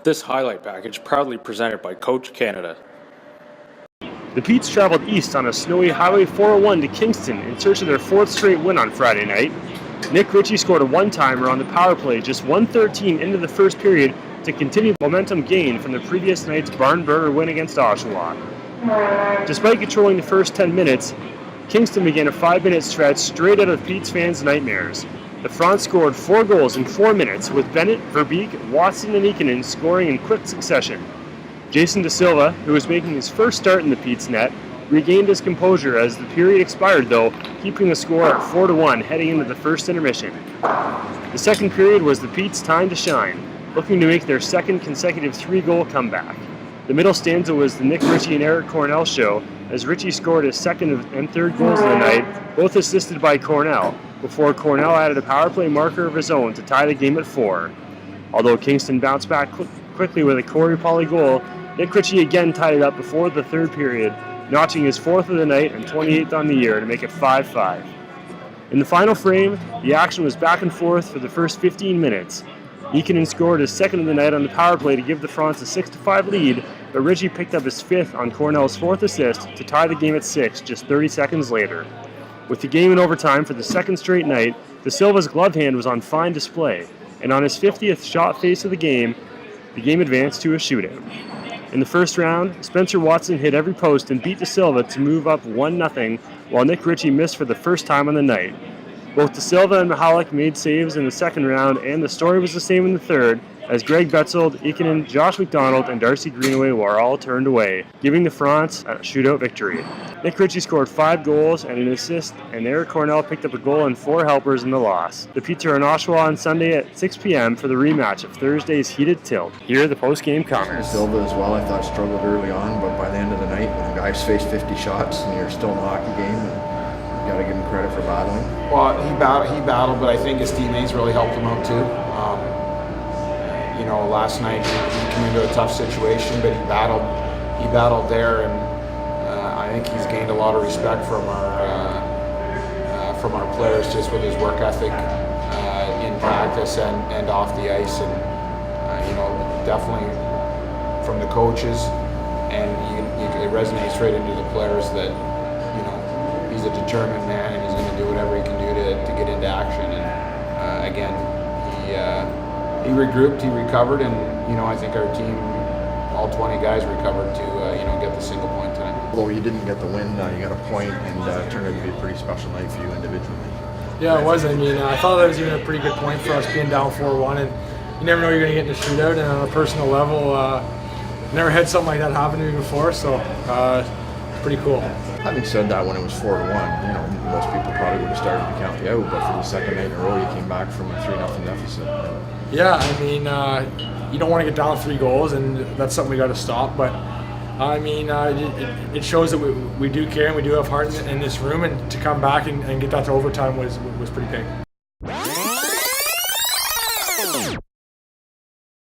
This highlight package proudly presented by Coach Canada. The Petes traveled east on a snowy Highway 401 to Kingston in search of their fourth straight win on Friday night. Nick Ritchie scored a one-timer on the power play just 1:13 into the first period to continue momentum gain from the previous night's barn burner win against Oshawa. Despite controlling the first 10 minutes, Kingston began a 5-minute stretch straight out of Petes fans' nightmares. The Front scored 4 goals in 4 minutes, with Bennett, Verbeek, Watson, and Ikonen scoring in quick succession. Jason De Silva, who was making his first start in the Petes net, regained his composure as the period expired, though, keeping the score at 4-1 heading into the first intermission. The second period was the Petes' time to shine, looking to make their second consecutive 3-goal comeback. The middle stanza was the Nick Ritchie and Eric Cornell show, as Ritchie scored his second and third goals of the night, both assisted by Cornell, before Cornell added a power play marker of his own to tie the game at 4. Although Kingston bounced back quickly with a Corey Polley goal, Nick Ritchie again tied it up before the third period, notching his 4th of the night and 28th on the year to make it 5-5. In the final frame, the action was back and forth for the first 15 minutes. Ikonen scored his second of the night on the power play to give the Fronts a 6-5 lead, but Ritchie picked up his 5th on Cornell's 4th assist to tie the game at 6 just 30 seconds later. With the game in overtime for the second straight night, De Silva's glove hand was on fine display, and on his 50th shot face of the game advanced to a shootout. In the first round, Spencer Watson hit every post and beat De Silva to move up 1-0, while Nick Ritchie missed for the first time on the night. Both De Silva and Mihalik made saves in the second round, and the story was the same in the third, as Greg Betzold, Ikonen, Josh McDonald, and Darcy Greenaway were all turned away, giving the Fronts a shootout victory. Nick Ritchie scored 5 goals and an assist, and Eric Cornell picked up a goal and 4 helpers in the loss. The Petes are in Oshawa on Sunday at 6 p.m. for the rematch of Thursday's heated tilt. Here are the post-game comments. Silva as well, I thought struggled early on, but by the end of the night, when the guys faced 50 shots and you're still in a hockey game, you got to give him credit for battling. Well, he battled, but I think his teammates really helped him out too. Last night he came into a tough situation, but he battled there, and I think he's gained a lot of respect from our players just with his work ethic in practice and off the ice, and definitely from the coaches, and it resonates right into the players that he's a determined man and he's going to do whatever he can do to get into action. And again, he regrouped, he recovered, and I think our team, all 20 guys, recovered to get the single point tonight. Although you didn't get the win, you got a point, and it turned out to be a pretty special night for you individually. Yeah, it was. I mean, I thought that was even a pretty good point for us being down 4-1, and you never know you're going to get in a shootout. And on a personal level, never had something like that happen to me before, so pretty cool. Having said that, when it was 4-1, most people probably would have started to count you out, but for the second night in a row, you came back from a 3-0 deficit. Yeah, I mean, you don't want to get down 3 goals, and that's something we got to stop. But I mean, it shows that we do care and we do have heart in this room, and to come back and get that to overtime was pretty big.